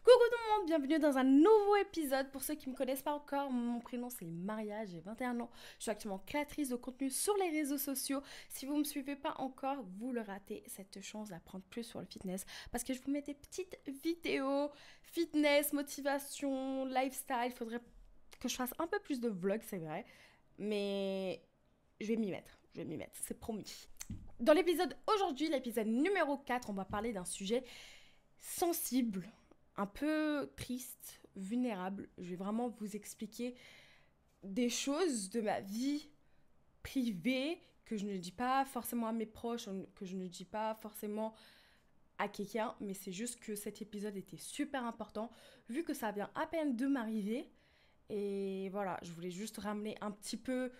Coucou tout le monde, bienvenue dans un nouveau épisode. Pour ceux qui ne me connaissent pas encore, mon prénom c'est Maria, j'ai 21 ans. Je suis actuellement créatrice de contenu sur les réseaux sociaux. Si vous ne me suivez pas encore, vous le ratez, cette chance d'apprendre plus sur le fitness. Parce que je vous mets des petites vidéos, fitness, motivation, lifestyle. Il faudrait que je fasse un peu plus de vlogs, c'est vrai. Mais je vais m'y mettre, c'est promis. Dans l'épisode aujourd'hui, l'épisode numéro 4, on va parler d'un sujet sensible, un peu triste, vulnérable. Je vais vraiment vous expliquer des choses de ma vie privée que je ne dis pas forcément à mes proches, que je ne dis pas forcément à quelqu'un, mais c'est juste que cet épisode était super important vu que ça vient à peine de m'arriver. Et voilà, je voulais juste ramener un petit peu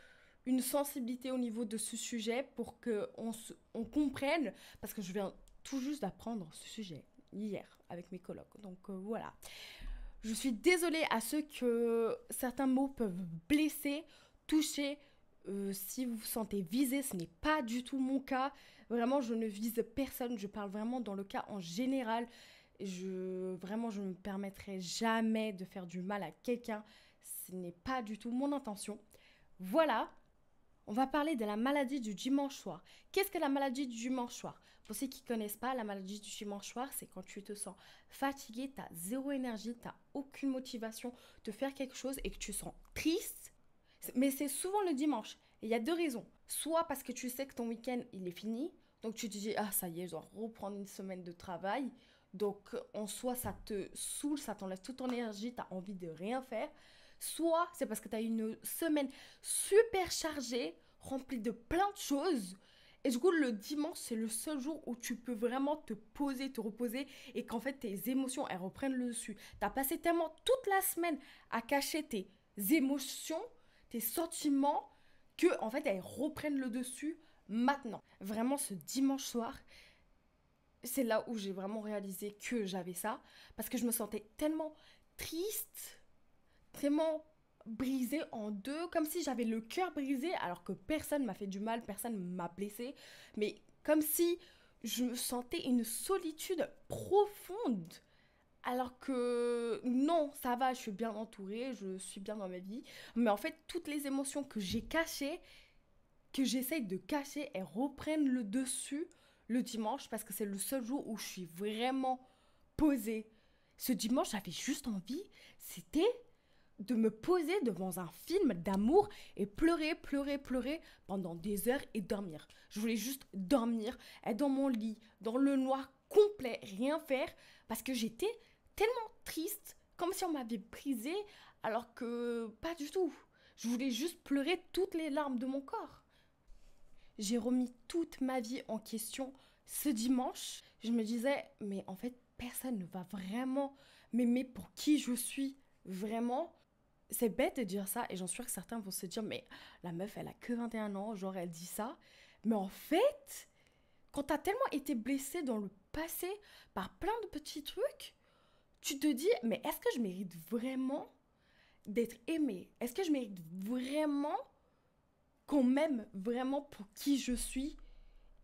une sensibilité au niveau de ce sujet pour qu'on comprenne, parce que je viens tout juste d'apprendre ce sujet hier avec mes colocs. Donc voilà. Je suis désolée à ceux que certains mots peuvent blesser, toucher. Si vous vous sentez visé, ce n'est pas du tout mon cas. Vraiment, je ne vise personne. Je parle vraiment dans le cas en général. Vraiment, je ne me permettrai jamais de faire du mal à quelqu'un. Ce n'est pas du tout mon intention. Voilà. On va parler de la maladie du dimanche soir. Qu'est-ce que la maladie du dimanche soir? Pour ceux qui ne connaissent pas, la maladie du dimanche soir, c'est quand tu te sens fatigué, tu as zéro énergie, tu n'as aucune motivation de faire quelque chose et que tu sens triste. Mais c'est souvent le dimanche. Et il y a deux raisons. Soit parce que tu sais que ton week-end, il est fini. Donc tu te dis, ah ça y est, je dois reprendre une semaine de travail. Donc en soi, ça te saoule, ça t'enlève toute ton énergie, tu as envie de rien faire. Soit c'est parce que tu as une semaine super chargée, remplie de plein de choses. Et du coup, le dimanche, c'est le seul jour où tu peux vraiment te poser, te reposer et qu'en fait, tes émotions, elles reprennent le dessus. Tu as passé tellement toute la semaine à cacher tes émotions, tes sentiments, que en fait, elles reprennent le dessus maintenant. Vraiment, ce dimanche soir, c'est là où j'ai vraiment réalisé que j'avais ça. Parce que je me sentais tellement triste, tellement brisée en deux, comme si j'avais le cœur brisé, alors que personne m'a fait du mal, personne m'a blessée, mais comme si je me sentais une solitude profonde, alors que non, ça va, je suis bien entourée, je suis bien dans ma vie, mais en fait, toutes les émotions que j'ai cachées, que j'essaye de cacher, elles reprennent le dessus le dimanche, parce que c'est le seul jour où je suis vraiment posée. Ce dimanche, j'avais juste envie, c'était de me poser devant un film d'amour et pleurer, pleurer, pleurer pendant des heures et dormir. Je voulais juste dormir, être dans mon lit, dans le noir complet, rien faire, parce que j'étais tellement triste, comme si on m'avait brisé, alors que pas du tout. Je voulais juste pleurer toutes les larmes de mon corps. J'ai remis toute ma vie en question ce dimanche. Je me disais, mais en fait, personne ne va vraiment m'aimer pour qui je suis vraiment. C'est bête de dire ça et j'en suis sûre que certains vont se dire mais la meuf elle a que 21 ans, genre elle dit ça. Mais en fait, quand t'as tellement été blessée dans le passé par plein de petits trucs, tu te dis mais est-ce que je mérite vraiment d'être aimée? Est-ce que je mérite vraiment qu'on m'aime vraiment pour qui je suis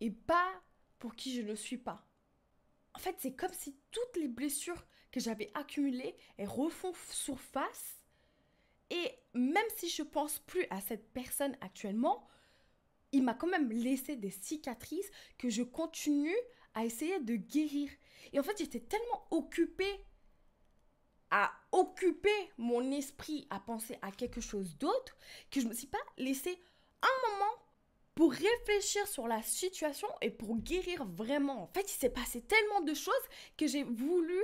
et pas pour qui je ne suis pas? En fait, c'est comme si toutes les blessures que j'avais accumulées, elles refont surface. Et même si je pense plus à cette personne actuellement, il m'a quand même laissé des cicatrices que je continue à essayer de guérir. Et en fait, j'étais tellement occupée à occuper mon esprit à penser à quelque chose d'autre que je ne me suis pas laissé un moment pour réfléchir sur la situation et pour guérir vraiment. En fait, il s'est passé tellement de choses que j'ai voulu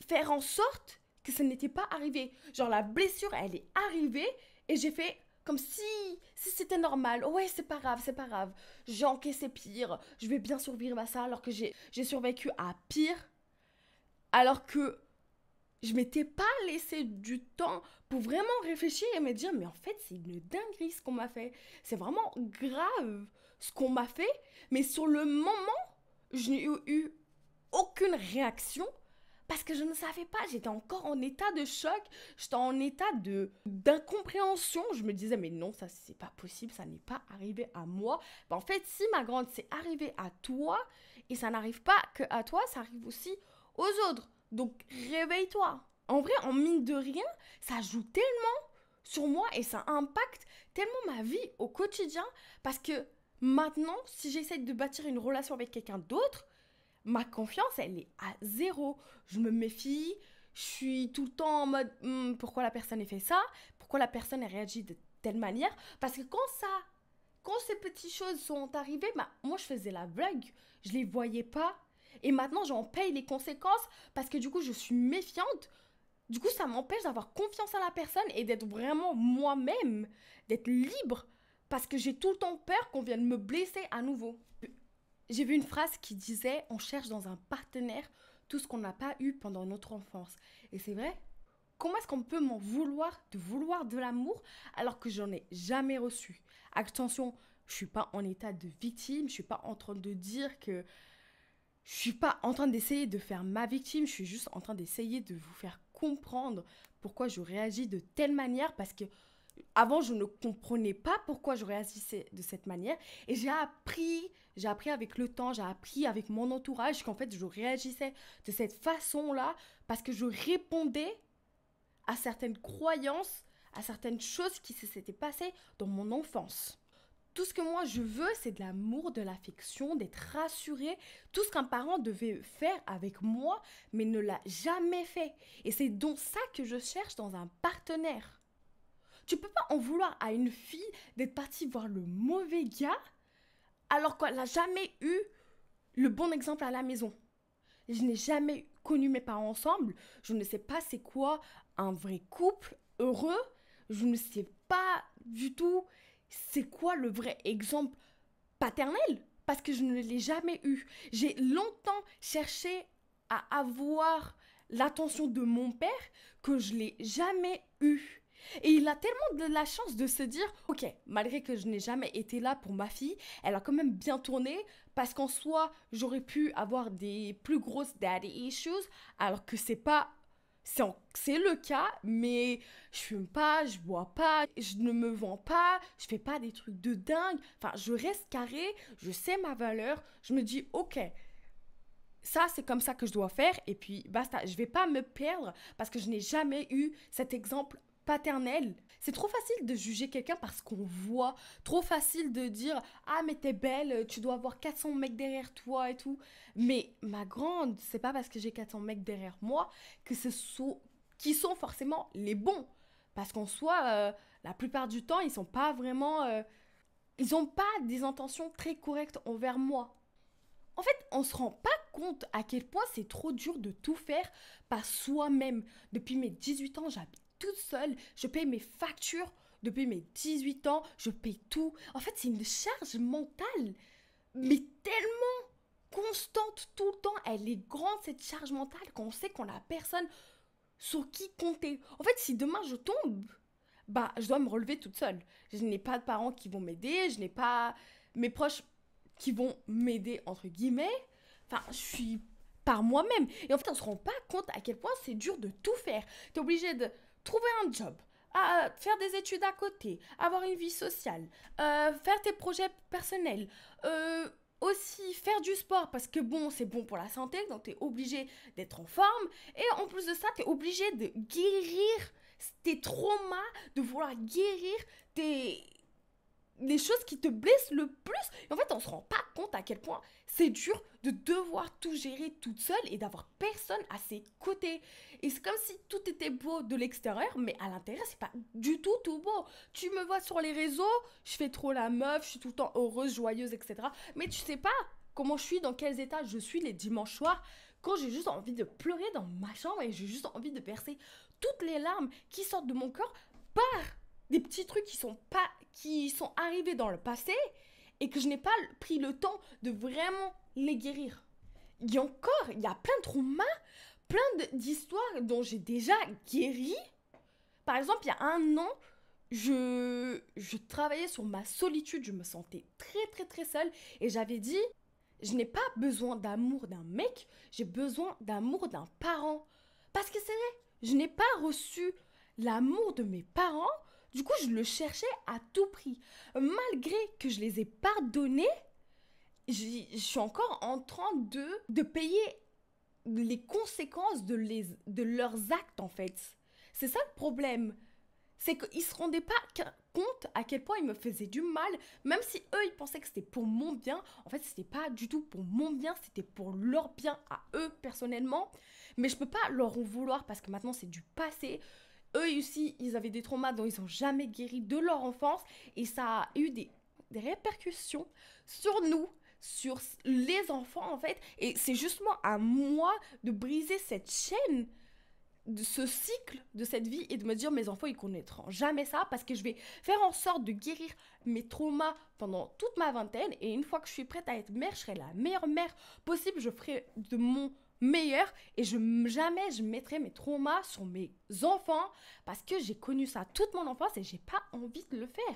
faire en sorte que ça n'était pas arrivé. Genre la blessure, elle est arrivée et j'ai fait comme si c'était normal. Ouais, c'est pas grave, c'est pas grave. J'ai encaissé pire. Je vais bien survivre à ça alors que j'ai survécu à pire. Alors que je m'étais pas laissé du temps pour vraiment réfléchir et me dire mais en fait c'est une dinguerie ce qu'on m'a fait. C'est vraiment grave ce qu'on m'a fait. Mais sur le moment, je n'ai eu aucune réaction parce que je ne savais pas, j'étais encore en état de choc, j'étais en état d'incompréhension. Je me disais, mais non, ça c'est pas possible, ça n'est pas arrivé à moi. Ben, en fait, si ma grande, c'est arrivé à toi, et ça n'arrive pas que à toi, ça arrive aussi aux autres. Donc réveille-toi. En vrai, en mine de rien, ça joue tellement sur moi et ça impacte tellement ma vie au quotidien parce que maintenant, si j'essaie de bâtir une relation avec quelqu'un d'autre, ma confiance, elle est à zéro. Je me méfie, je suis tout le temps en mode pourquoi la personne a fait ça, pourquoi la personne a réagi de telle manière. Parce que quand ces petites choses sont arrivées, bah, moi je faisais la blague, je les voyais pas. Et maintenant j'en paye les conséquences parce que du coup je suis méfiante. Du coup ça m'empêche d'avoir confiance en la personne et d'être vraiment moi-même, d'être libre. Parce que j'ai tout le temps peur qu'on vienne me blesser à nouveau. J'ai vu une phrase qui disait on cherche dans un partenaire tout ce qu'on n'a pas eu pendant notre enfance. Et c'est vrai. Comment est-ce qu'on peut m'en vouloir de l'amour alors que j'en ai jamais reçu? Attention, je suis pas en état de victime, je suis pas en train de dire que je suis pas en train d'essayer de faire ma victime, je suis juste en train d'essayer de vous faire comprendre pourquoi je réagis de telle manière parce que avant, je ne comprenais pas pourquoi je réagissais de cette manière. Et j'ai appris avec le temps, j'ai appris avec mon entourage qu'en fait, je réagissais de cette façon-là parce que je répondais à certaines croyances, à certaines choses qui s'étaient passées dans mon enfance. Tout ce que moi je veux, c'est de l'amour, de l'affection, d'être rassuré. Tout ce qu'un parent devait faire avec moi, mais ne l'a jamais fait. Et c'est donc ça que je cherche dans un partenaire. Tu peux pas en vouloir à une fille d'être partie voir le mauvais gars alors qu'elle n'a jamais eu le bon exemple à la maison. Je n'ai jamais connu mes parents ensemble. Je ne sais pas c'est quoi un vrai couple heureux. Je ne sais pas du tout c'est quoi le vrai exemple paternel parce que je ne l'ai jamais eu. J'ai longtemps cherché à avoir l'attention de mon père que je l'ai jamais eu. Et il a tellement de la chance de se dire, ok, malgré que je n'ai jamais été là pour ma fille, elle a quand même bien tourné parce qu'en soi, j'aurais pu avoir des plus grosses daddy issues, alors que c'est le cas, mais je fume pas, je bois pas, je ne me vends pas, je fais pas des trucs de dingue. Enfin, je reste carré, je sais ma valeur, je me dis, ok, ça, c'est comme ça que je dois faire, et puis basta. Je vais pas me perdre parce que je n'ai jamais eu cet exemple paternel. C'est trop facile de juger quelqu'un parce qu'on voit, trop facile de dire ah mais t'es belle, tu dois avoir 400 mecs derrière toi et tout. Mais ma grande, c'est pas parce que j'ai 400 mecs derrière moi que qui sont forcément les bons. Parce qu'en soi, la plupart du temps, ils sont pas vraiment, ils ont pas des intentions très correctes envers moi. En fait, on se rend pas compte à quel point c'est trop dur de tout faire par soi-même. Depuis mes 18 ans, j'habite toute seule, je paye mes factures. Depuis mes 18 ans, je paye tout. En fait, c'est une charge mentale, mais tellement constante tout le temps. Elle est grande, cette charge mentale, qu'on sait qu'on a personne sur qui compter. En fait, si demain je tombe, bah, je dois me relever toute seule. Je n'ai pas de parents qui vont m'aider, je n'ai pas mes proches qui vont m'aider, entre guillemets. Enfin, je suis par moi-même. Et en fait, on se rend pas compte à quel point c'est dur de tout faire. Tu es obligé de trouver un job, faire des études à côté, avoir une vie sociale, faire tes projets personnels, aussi faire du sport parce que bon, c'est bon pour la santé, donc tu es obligé d'être en forme. Et en plus de ça, tu es obligé de guérir tes traumas, de vouloir guérir les choses qui te blessent le plus. Et en fait, on se rend pas compte à quel point c'est dur de devoir tout gérer toute seule et d'avoir personne à ses côtés. Et c'est comme si tout était beau de l'extérieur, mais à l'intérieur, c'est pas du tout beau. Tu me vois sur les réseaux, je fais trop la meuf, je suis tout le temps heureuse, joyeuse, etc. Mais tu sais pas comment je suis, dans quels états je suis les dimanches soirs, quand j'ai juste envie de pleurer dans ma chambre et j'ai juste envie de verser toutes les larmes qui sortent de mon corps par des petits trucs qui sont arrivés dans le passé et que je n'ai pas pris le temps de vraiment les guérir. Il y a plein de traumas, d'histoires dont j'ai déjà guéri. Par exemple, il y a un an, je travaillais sur ma solitude, je me sentais très seule et j'avais dit, je n'ai pas besoin d'amour d'un mec, j'ai besoin d'amour d'un parent. Parce que c'est vrai, je n'ai pas reçu l'amour de mes parents. Du coup, je le cherchais à tout prix. Malgré que je les ai pardonnés, je suis encore en train de payer les conséquences de leurs actes, en fait. C'est ça le problème. C'est qu'ils ne se rendaient pas compte à quel point ils me faisaient du mal, même si eux, ils pensaient que c'était pour mon bien. En fait, c'était pas du tout pour mon bien, c'était pour leur bien à eux, personnellement. Mais je peux pas leur en vouloir parce que maintenant, c'est du passé. Eux aussi, ils avaient des traumas dont ils n'ont jamais guéri de leur enfance. Et ça a eu des répercussions sur nous, sur les enfants, en fait. Et c'est justement à moi de briser cette chaîne, de ce cycle de cette vie, et de me dire mes enfants ils connaîtront jamais ça, parce que je vais faire en sorte de guérir mes traumas pendant toute ma vingtaine, et une fois que je suis prête à être mère, je serai la meilleure mère possible, je ferai de mon meilleur, et jamais je mettrai mes traumas sur mes enfants, parce que j'ai connu ça toute mon enfance et j'ai pas envie de le faire.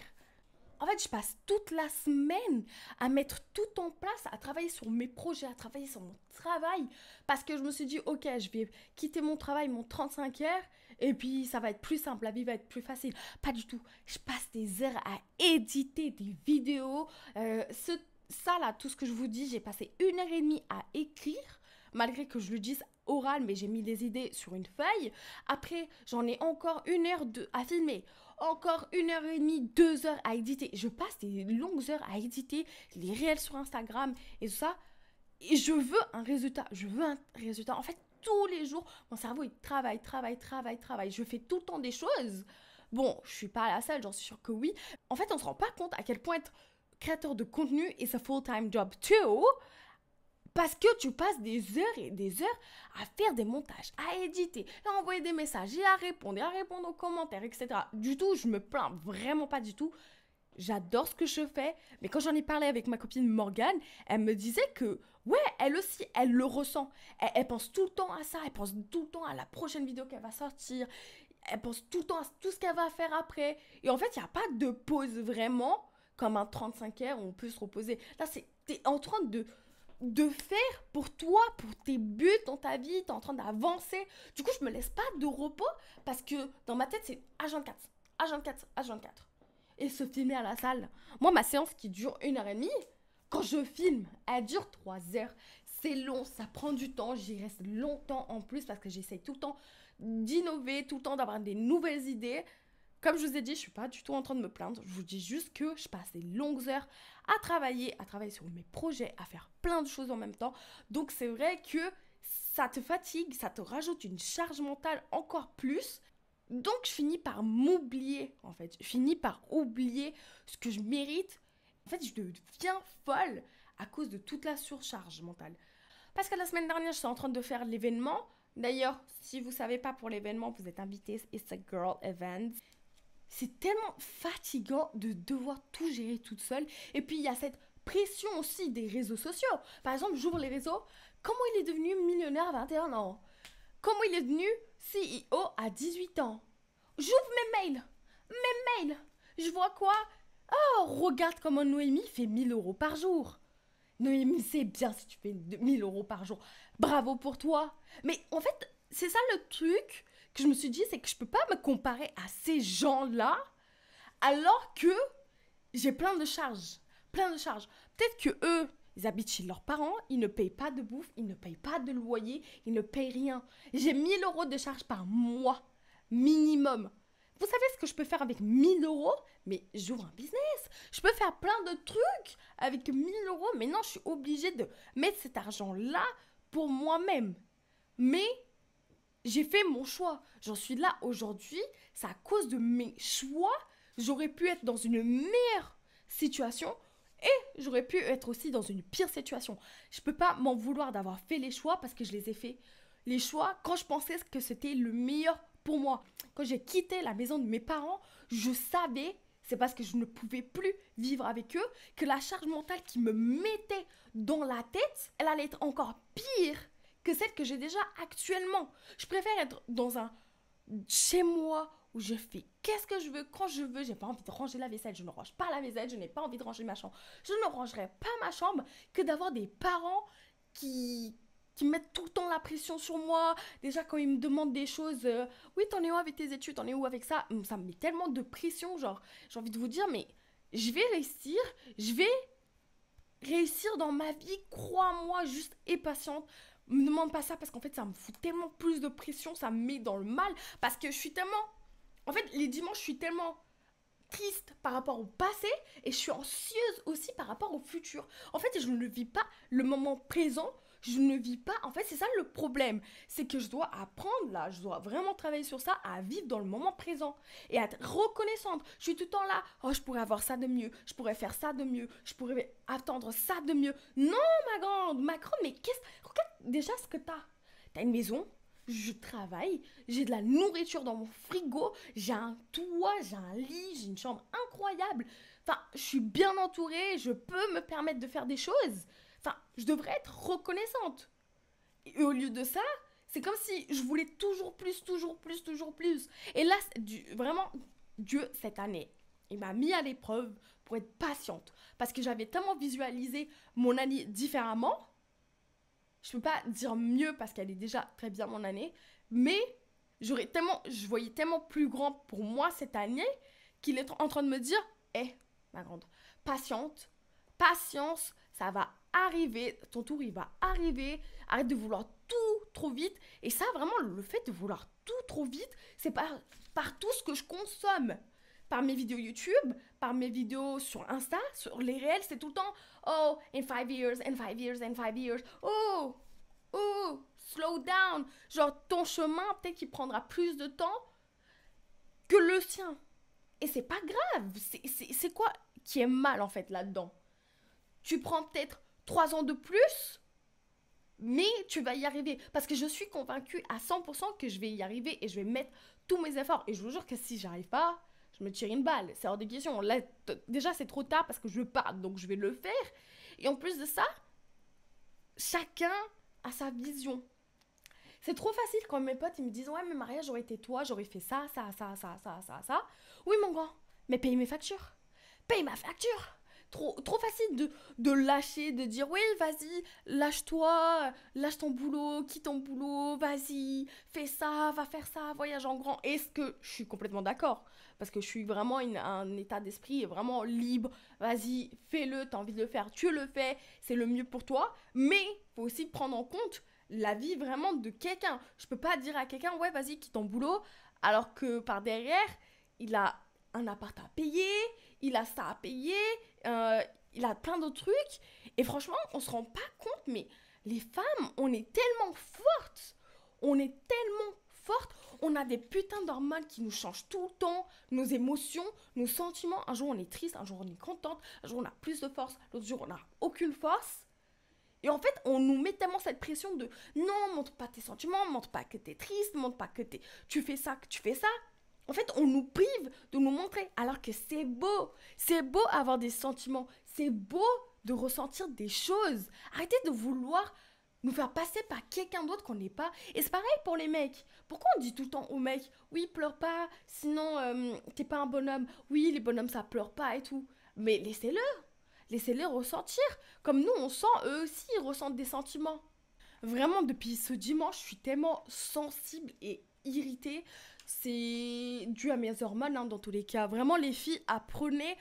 En fait, je passe toute la semaine à mettre tout en place, à travailler sur mes projets, à travailler sur mon travail. Parce que je me suis dit, ok, je vais quitter mon travail, mon 35 heures, et puis ça va être plus simple, la vie va être plus facile. Pas du tout. Je passe des heures à éditer des vidéos. Ça là, tout ce que je vous dis, j'ai passé 1 heure et demie à écrire, malgré que je le dise oral, mais j'ai mis des idées sur une feuille. Après, j'en ai encore 1 heure à filmer. Encore 1 heure et demie, 2 heures à éditer. Je passe des longues heures à éditer les réels sur Instagram et tout ça. Et je veux un résultat. Je veux un résultat. En fait, tous les jours, mon cerveau, il travaille. Je fais tout le temps des choses. Bon, je suis pas à la salle, j'en suis sûre que oui. En fait, on se rend pas compte à quel point être créateur de contenu is a full-time job too. Parce que tu passes des heures et des heures à faire des montages, à éditer, à envoyer des messages et à répondre aux commentaires, etc. Du tout, je me plains vraiment pas du tout. J'adore ce que je fais. Mais quand j'en ai parlé avec ma copine Morgane, elle me disait que, ouais, elle aussi, elle le ressent. Elle pense tout le temps à ça. Elle pense tout le temps à la prochaine vidéo qu'elle va sortir. Elle pense tout le temps à tout ce qu'elle va faire après. Et en fait, il n'y a pas de pause vraiment, comme un 35 heures où on peut se reposer. Là, t'es en train de faire pour toi, pour tes buts dans ta vie, t'es en train d'avancer. Du coup, je me laisse pas de repos parce que dans ma tête, c'est H24, H24, H24. Et se filmer à la salle. Moi, ma séance qui dure 1 heure et demie, quand je filme, elle dure 3 heures. C'est long, ça prend du temps, j'y reste longtemps en plus parce que j'essaye tout le temps d'innover, tout le temps d'avoir des nouvelles idées. Comme je vous ai dit, je suis pas du tout en train de me plaindre. Je vous dis juste que je passe des longues heures à travailler sur mes projets, à faire plein de choses en même temps. Donc c'est vrai que ça te fatigue, ça te rajoute une charge mentale encore plus. Donc je finis par m'oublier en fait. Je finis par oublier ce que je mérite. En fait, je deviens folle à cause de toute la surcharge mentale. Parce que la semaine dernière, je suis en train de faire l'événement. D'ailleurs, si vous ne savez pas pour l'événement, vous êtes invités. It's a girl event. C'est tellement fatigant de devoir tout gérer toute seule. Et puis, il y a cette pression aussi des réseaux sociaux. Par exemple, j'ouvre les réseaux. Comment il est devenu millionnaire à 21 ans? Comment il est devenu CEO à 18 ans? J'ouvre mes mails. Je vois quoi? Oh, regarde comment Noémie fait 1 000 € par jour. Noémie, c'est bien si tu fais 1 000 € par jour. Bravo pour toi. Mais en fait, c'est ça le truc que je me suis dit, c'est que je peux pas me comparer à ces gens-là alors que j'ai plein de charges. Peut-être que eux, ils habitent chez leurs parents, ils ne payent pas de bouffe, ils ne payent pas de loyer, ils ne payent rien. J'ai 1 000 € de charges par mois, minimum. Vous savez ce que je peux faire avec 1 000 €? Mais j'ouvre un business. Je peux faire plein de trucs avec 1 000 €. Mais non, je suis obligée de mettre cet argent-là pour moi-même. Mais j'ai fait mon choix. J'en suis là aujourd'hui. C'est à cause de mes choix. J'aurais pu être dans une meilleure situation et j'aurais pu être aussi dans une pire situation. Je peux pas m'en vouloir d'avoir fait les choix parce que je les ai fait. Les choix quand je pensais que c'était le meilleur pour moi. Quand j'ai quitté la maison de mes parents, je savais, c'est parce que je ne pouvais plus vivre avec eux, que la charge mentale qui me mettait dans la tête, elle allait être encore pire que celle que j'ai déjà actuellement. Je préfère être dans un chez moi où je fais qu'est-ce que je veux, quand je veux. J'ai pas envie de ranger la vaisselle, je ne range pas la vaisselle, je n'ai pas envie de ranger ma chambre. Je ne rangerai pas ma chambre que d'avoir des parents qui mettent tout le temps la pression sur moi. Déjà, quand ils me demandent des choses, oui, t'en es où avec tes études, t'en es où avec ça? Ça me met tellement de pression, genre, j'ai envie de vous dire, mais je vais réussir dans ma vie, crois-moi, juste aie patience. Me demande pas ça parce qu'en fait, ça me fout tellement plus de pression, ça me met dans le mal. Parce que je suis tellement... En fait, les dimanches, je suis tellement triste par rapport au passé et je suis anxieuse aussi par rapport au futur. En fait, je ne vis pas le moment présent, je ne vis pas... En fait, c'est ça le problème. C'est que je dois apprendre, là, je dois vraiment travailler sur ça, à vivre dans le moment présent et à être reconnaissante. Je suis tout le temps là, oh, je pourrais avoir ça de mieux, je pourrais faire ça de mieux, je pourrais attendre ça de mieux. Non, ma grande, mais qu'est-ce... Regarde déjà ce que t'as. T'as une maison, je travaille, j'ai de la nourriture dans mon frigo, j'ai un toit, j'ai un lit, j'ai une chambre incroyable. Enfin, je suis bien entourée, je peux me permettre de faire des choses. Enfin, je devrais être reconnaissante. Et au lieu de ça, c'est comme si je voulais toujours plus, toujours plus, toujours plus. Et là, vraiment, Dieu, cette année, il m'a mis à l'épreuve pour être patiente. Parce que j'avais tellement visualisé mon année différemment. Je peux pas dire mieux parce qu'elle est déjà très bien mon année. Mais je voyais tellement plus grand pour moi cette année qu'il est en train de me dire, hé, ma grande, patiente, patience, ça va arriver, ton tour il va arriver, arrête de vouloir tout trop vite. Et ça, vraiment, le fait de vouloir tout trop vite, c'est par tout ce que je consomme. Par mes vidéos YouTube, par mes vidéos sur Insta, sur les réels, c'est tout le temps, oh, in 5 years, in 5 years, in 5 years, oh, slow down. Genre, ton chemin, peut-être qu'il prendra plus de temps que le sien. Et c'est pas grave, c'est quoi qui est mal en fait là-dedans? Tu prends peut-être 3 ans de plus, mais tu vas y arriver. Parce que je suis convaincue à 100% que je vais y arriver et je vais mettre tous mes efforts. Et je vous jure que si j'arrive pas, je me tire une balle. C'est hors de question. Là, déjà, c'est trop tard parce que je pars, donc je vais le faire. Et en plus de ça, chacun a sa vision. C'est trop facile quand mes potes ils me disent ouais mais Maria j'aurais été toi, j'aurais fait ça, ça, ça, ça, ça, ça, ça. Oui mon grand, mais paye mes factures. Paye ma facture. Trop facile de lâcher, de dire oui vas-y, lâche-toi, lâche ton boulot, quitte ton boulot, vas-y, fais ça, va faire ça, voyage en grand. Est-ce que je suis complètement d'accord? Parce que je suis vraiment un état d'esprit vraiment libre. Vas-y, fais-le, t'as envie de le faire, tu le fais, c'est le mieux pour toi. Mais faut aussi prendre en compte la vie vraiment de quelqu'un. Je peux pas dire à quelqu'un ouais vas-y, quitte ton boulot, alors que par derrière, il a un appart à payer, il a ça à payer, euh, il a plein d'autres trucs. Et franchement, on se rend pas compte, mais les femmes, on est tellement fortes. On est tellement fortes. On a des putains d'hormones qui nous changent tout le temps. Nos émotions, nos sentiments. Un jour, on est triste, un jour, on est contente. Un jour, on a plus de force. L'autre jour, on n'a aucune force. Et en fait, on nous met tellement cette pression de non, montre pas tes sentiments, montre pas que t'es triste, montre pas que tu fais ça, que tu fais ça. En fait, on nous prive de nous montrer, alors que c'est beau. C'est beau avoir des sentiments. C'est beau de ressentir des choses. Arrêtez de vouloir nous faire passer par quelqu'un d'autre qu'on n'est pas. Et c'est pareil pour les mecs. Pourquoi on dit tout le temps aux mecs, oui, pleure pas, sinon t'es pas un bonhomme. Oui, les bonhommes, ça pleure pas et tout. Mais laissez-le. Laissez-les ressentir. Comme nous, on sent, eux aussi, ils ressentent des sentiments. Vraiment, depuis ce dimanche, je suis tellement sensible et irritée. C'est dû à mes hormones, hein, dans tous les cas. Vraiment, les filles, apprenez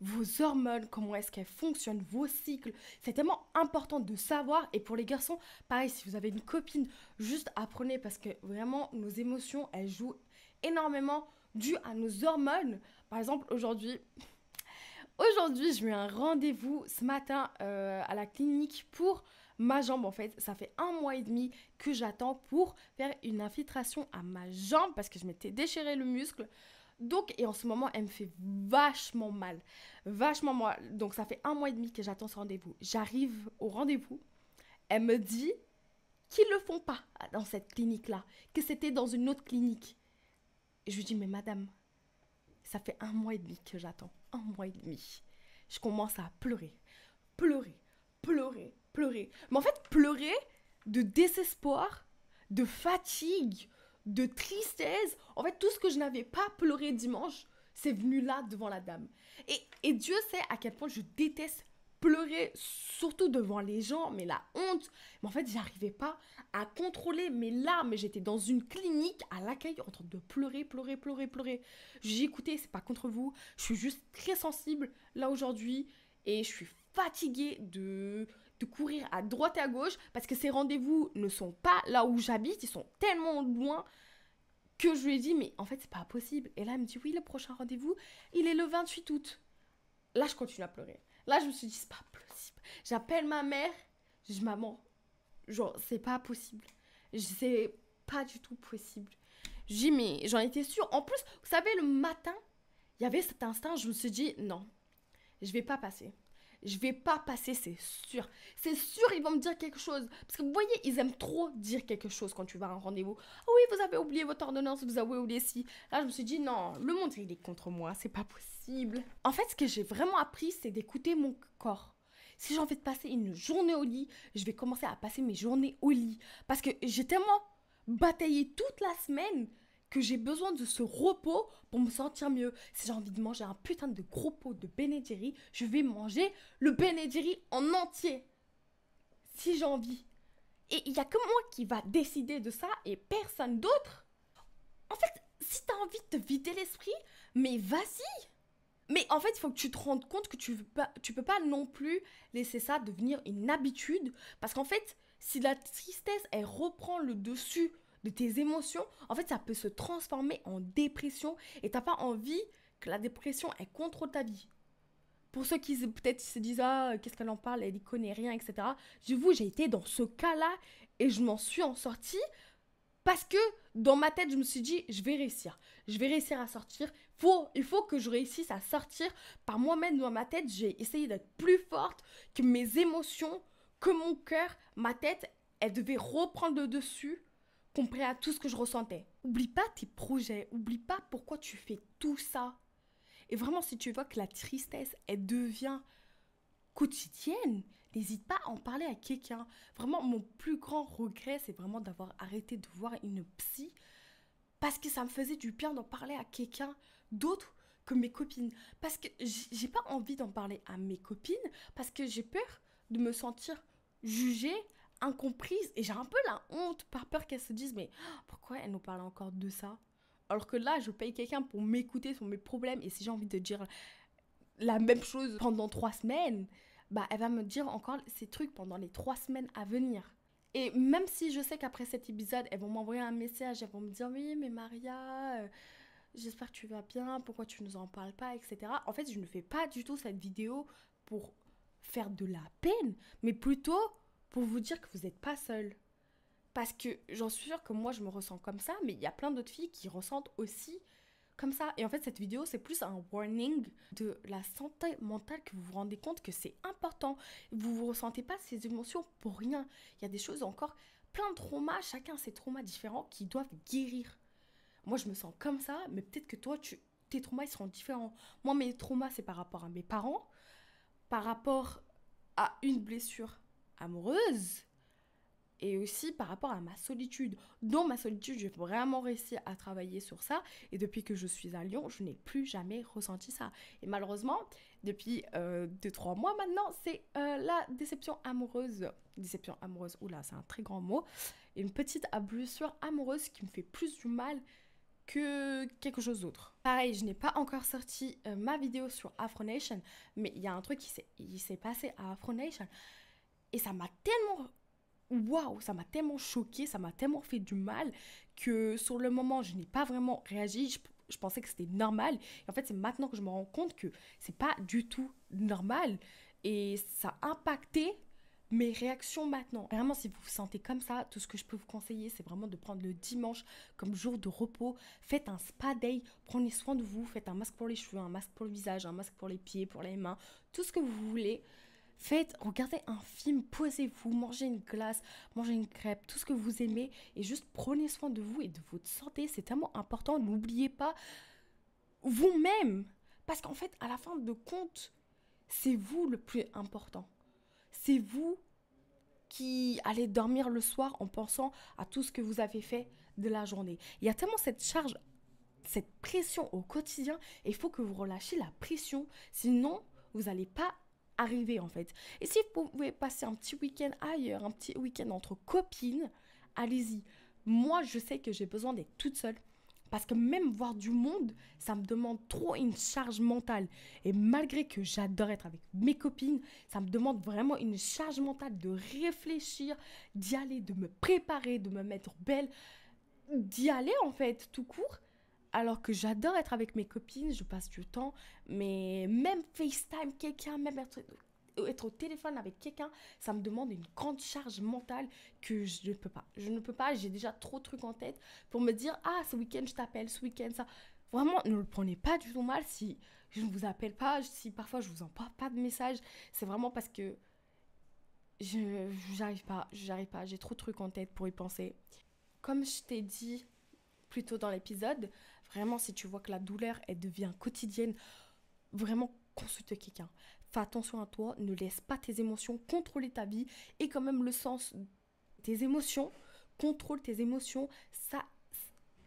vos hormones, comment est-ce qu'elles fonctionnent, vos cycles. C'est tellement important de savoir. Et pour les garçons, pareil, si vous avez une copine, juste apprenez parce que vraiment, nos émotions, elles jouent énormément dû à nos hormones. Par exemple, Aujourd'hui, j'ai eu un rendez-vous ce matin à la clinique pour ma jambe. En fait, ça fait 1 mois et demi que j'attends pour faire une infiltration à ma jambe parce que je m'étais déchiré le muscle. Donc, et en ce moment, elle me fait vachement mal. Vachement mal. Donc, ça fait 1 mois et demi que j'attends ce rendez-vous. J'arrive au rendez-vous. Elle me dit qu'ils ne le font pas dans cette clinique-là, que c'était dans une autre clinique. Et je lui dis, mais madame, ça fait 1 mois et demi que j'attends. 1 mois et demi. Je commence à pleurer. Pleurer. Pleurer. Pleurer. Mais en fait, pleurer de désespoir, de fatigue, de tristesse. En fait, tout ce que je n'avais pas pleuré dimanche, c'est venu là devant la dame. Et Dieu sait à quel point je déteste pleurer, surtout devant les gens, mais la honte. Mais en fait, j'arrivais pas à contrôler mes larmes. Mais j'étais dans une clinique à l'accueil en train de pleurer, pleurer, pleurer, pleurer. J'ai écouté, c'est pas contre vous. Je suis juste très sensible là aujourd'hui et je suis fatiguée de courir à droite et à gauche parce que ces rendez-vous ne sont pas là où j'habite, ils sont tellement loin que je lui ai dit, mais en fait, c'est pas possible. Et là, elle me dit, oui, le prochain rendez-vous, il est le 28 août. Là, je continue à pleurer. Là, je me suis dit, c'est pas possible. J'appelle ma mère, je dis, maman, genre, c'est pas possible. C'est pas du tout possible. Je dis, mais j'en étais sûre. En plus, vous savez, le matin, il y avait cet instinct, je me suis dit, non, je vais pas passer. Je vais pas passer, c'est sûr. C'est sûr, ils vont me dire quelque chose. Parce que vous voyez, ils aiment trop dire quelque chose quand tu vas à un rendez-vous. Ah oui, vous avez oublié votre ordonnance, vous avez oublié ci. Là, je me suis dit, non, le monde, il est contre moi, c'est pas possible. En fait, ce que j'ai vraiment appris, c'est d'écouter mon corps. Si j'ai envie de passer une journée au lit, je vais commencer à passer mes journées au lit. Parce que j'ai tellement bataillé toute la semaine que j'ai besoin de ce repos pour me sentir mieux. Si j'ai envie de manger un putain de gros pot de Ben et Jerry, je vais manger le Ben et Jerry en entier. Si j'ai envie. Et il n'y a que moi qui va décider de ça et personne d'autre. En fait, si tu as envie de te vider l'esprit, mais vas-y. Mais en fait, il faut que tu te rendes compte que tu peux pas non plus laisser ça devenir une habitude. Parce qu'en fait, si la tristesse, elle reprend le dessus de tes émotions, en fait, ça peut se transformer en dépression et t'as pas envie que la dépression, elle contrôle ta vie. Pour ceux qui peut-être se disent, ah, qu'est-ce qu'elle en parle, elle y connaît rien, etc. Je vous, j'ai été dans ce cas-là et je m'en suis en sortie parce que dans ma tête, je me suis dit, je vais réussir. Je vais réussir à sortir. Il faut que je réussisse à sortir par moi-même dans ma tête. J'ai essayé d'être plus forte que mes émotions, que mon cœur, ma tête, elle devait reprendre le dessus comparé à tout ce que je ressentais. Oublie pas tes projets, oublie pas pourquoi tu fais tout ça. Et vraiment, si tu vois que la tristesse, elle devient quotidienne, n'hésite pas à en parler à quelqu'un. Vraiment, mon plus grand regret, c'est vraiment d'avoir arrêté de voir une psy parce que ça me faisait du bien d'en parler à quelqu'un d'autre que mes copines. Parce que j'ai pas envie d'en parler à mes copines parce que j'ai peur de me sentir jugée, incomprise et j'ai un peu la honte par peur qu'elles se disent mais pourquoi elle nous parle encore de ça alors que là je paye quelqu'un pour m'écouter sur mes problèmes et si j'ai envie de dire la même chose pendant 3 semaines, bah elle va me dire encore ces trucs pendant les 3 semaines à venir. Et même si je sais qu'après cet épisode, elles vont m'envoyer un message, elles vont me dire oui mais Maria, j'espère que tu vas bien, pourquoi tu nous en parles pas, etc. En fait, je ne fais pas du tout cette vidéo pour faire de la peine, mais plutôt pour vous dire que vous n'êtes pas seul. Parce que j'en suis sûre que moi je me ressens comme ça, mais il y a plein d'autres filles qui ressentent aussi comme ça. Et en fait, cette vidéo, c'est plus un warning de la santé mentale, que vous vous rendez compte que c'est important. Vous ne vous ressentez pas ces émotions pour rien. Il y a des choses encore, plein de traumas, chacun ses traumas différents qui doivent guérir. Moi, je me sens comme ça, mais peut-être que toi, tes traumas, ils seront différents. Moi, mes traumas, c'est par rapport à mes parents, par rapport à une blessure amoureuse, et aussi par rapport à ma solitude. Dans ma solitude, j'ai vraiment réussi à travailler sur ça. Et depuis que je suis à Lyon, je n'ai plus jamais ressenti ça. Et malheureusement, depuis 2-3 mois maintenant, c'est la déception amoureuse. Déception amoureuse, oula, c'est un très grand mot. Une petite blessure amoureuse qui me fait plus du mal que quelque chose d'autre. Pareil, je n'ai pas encore sorti ma vidéo sur Afro Nation, mais il y a un truc qui s'est passé à Afro Nation. Et ça m'a tellement... Waouh, ça m'a tellement choquée, ça m'a tellement fait du mal que sur le moment, je n'ai pas vraiment réagi. Je pensais que c'était normal. Et en fait, c'est maintenant que je me rends compte que c'est pas du tout normal. Et ça a impacté mes réactions maintenant. Vraiment, si vous vous sentez comme ça, tout ce que je peux vous conseiller, c'est vraiment de prendre le dimanche comme jour de repos. Faites un spa day, prenez soin de vous. Faites un masque pour les cheveux, un masque pour le visage, un masque pour les pieds, pour les mains, tout ce que vous voulez. Regardez un film, posez-vous, mangez une glace, mangez une crêpe, tout ce que vous aimez et juste prenez soin de vous et de votre santé. C'est tellement important, n'oubliez pas vous-même. Parce qu'en fait, à la fin de compte, c'est vous le plus important. C'est vous qui allez dormir le soir en pensant à tout ce que vous avez fait de la journée. Il y a tellement cette charge, cette pression au quotidien et il faut que vous relâchiez la pression, sinon vous n'allez pas arriver en fait. Et si vous pouvez passer un petit week-end ailleurs, un petit week-end entre copines, allez-y. Moi, je sais que j'ai besoin d'être toute seule. Parce que même voir du monde, ça me demande trop une charge mentale. Et malgré que j'adore être avec mes copines, ça me demande vraiment une charge mentale de réfléchir, d'y aller, de me préparer, de me mettre belle, d'y aller en fait, tout court. Alors que j'adore être avec mes copines, je passe du temps, mais même FaceTime quelqu'un, même être au téléphone avec quelqu'un, ça me demande une grande charge mentale que je ne peux pas. Je ne peux pas, j'ai déjà trop de trucs en tête pour me dire, ah, ce week-end je t'appelle, ce week-end ça. Vraiment, ne le prenez pas du tout mal si je ne vous appelle pas, si parfois je vous envoie pas de message. C'est vraiment parce que j'arrive pas, j'ai trop de trucs en tête pour y penser. Comme je t'ai dit plus tôt dans l'épisode, vraiment si tu vois que la douleur, elle devient quotidienne, vraiment consulte quelqu'un. Fais attention à toi, ne laisse pas tes émotions contrôler ta vie et quand même le sens de tes émotions, contrôle tes émotions, ça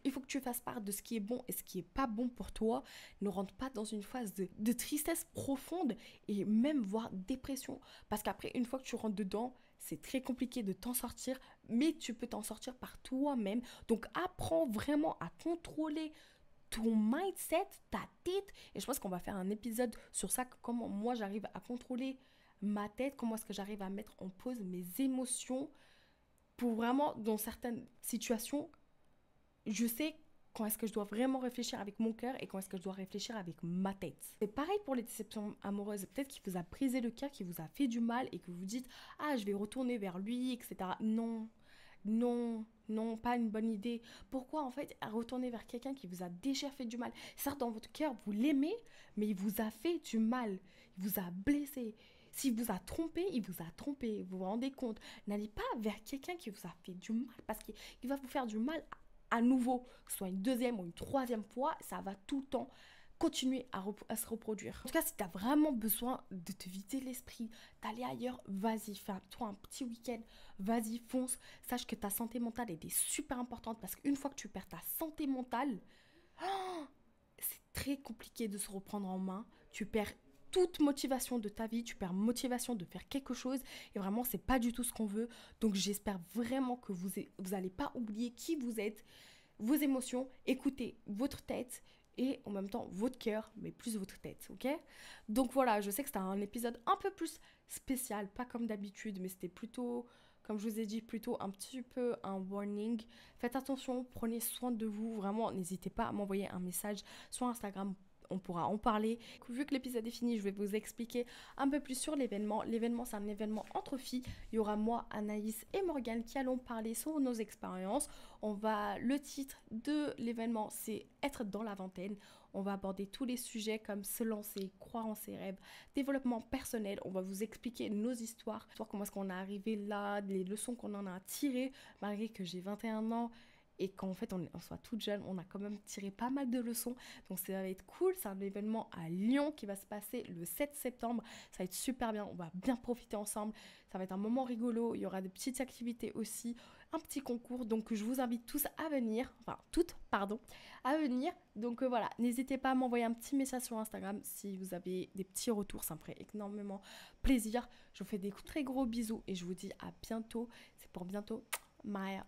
il faut que tu fasses part de ce qui est bon et ce qui est pas bon pour toi. Ne rentre pas dans une phase de tristesse profonde et même voire dépression. Parce qu'après, une fois que tu rentres dedans, c'est très compliqué de t'en sortir, mais tu peux t'en sortir par toi-même. Donc apprends vraiment à contrôler ton mindset, ta tête. Et je pense qu'on va faire un épisode sur ça, comment moi j'arrive à contrôler ma tête, comment est-ce que j'arrive à mettre en pause mes émotions pour vraiment, dans certaines situations, je sais quand est-ce que je dois vraiment réfléchir avec mon cœur et quand est-ce que je dois réfléchir avec ma tête. C'est pareil pour les déceptions amoureuses. Peut-être qu'il vous a brisé le cœur, qu'il vous a fait du mal et que vous dites « Ah, je vais retourner vers lui, etc. » Non, non, non, pas une bonne idée. Pourquoi en fait retourner vers quelqu'un qui vous a déjà fait du mal? Certes, dans votre cœur, vous l'aimez, mais il vous a fait du mal. Il vous a blessé. S'il vous a trompé, il vous a trompé. Vous vous rendez compte? N'allez pas vers quelqu'un qui vous a fait du mal parce qu'il va vous faire du mal à nouveau, que ce soit une deuxième ou une troisième fois, ça va tout le temps continuer à se reproduire. En tout cas, si tu as vraiment besoin de te vider l'esprit, d'aller ailleurs, vas-y, fais-toi un petit week-end, vas-y, fonce. Sache que ta santé mentale est super importante parce qu'une fois que tu perds ta santé mentale, c'est très compliqué de se reprendre en main. Tu perds toute motivation de ta vie, tu perds motivation de faire quelque chose et vraiment c'est pas du tout ce qu'on veut. Donc j'espère vraiment que vous allez pas oublier qui vous êtes, vos émotions, écoutez votre tête et en même temps votre cœur, mais plus votre tête, ok? Donc voilà, je sais que c'était un épisode un peu plus spécial, pas comme d'habitude, mais c'était plutôt, comme je vous ai dit, plutôt un petit peu un warning. Faites attention, prenez soin de vous, vraiment, n'hésitez pas à m'envoyer un message sur Instagram, on pourra en parler. Vu que l'épisode est fini, je vais vous expliquer un peu plus sur l'événement. L'événement, c'est un événement entre filles. Il y aura moi, Anaïs et Morgane qui allons parler sur nos expériences. Le titre de l'événement, c'est être dans la vingtaine. On va aborder tous les sujets comme se lancer, croire en ses rêves, développement personnel. On va vous expliquer nos histoires, comment est-ce qu'on est arrivé là, les leçons qu'on en a tirées, malgré que j'ai 21 ans. Et qu'en fait on soit toute jeune, on a quand même tiré pas mal de leçons. Donc ça va être cool, c'est un événement à Lyon qui va se passer le 7 septembre. Ça va être super bien, on va bien profiter ensemble. Ça va être un moment rigolo, il y aura des petites activités aussi, un petit concours. Donc je vous invite tous à venir, enfin toutes, pardon, à venir. Donc voilà, n'hésitez pas à m'envoyer un petit message sur Instagram si vous avez des petits retours, ça me ferait énormément plaisir. Je vous fais des très gros bisous et je vous dis à bientôt. C'est pour bientôt, Maya.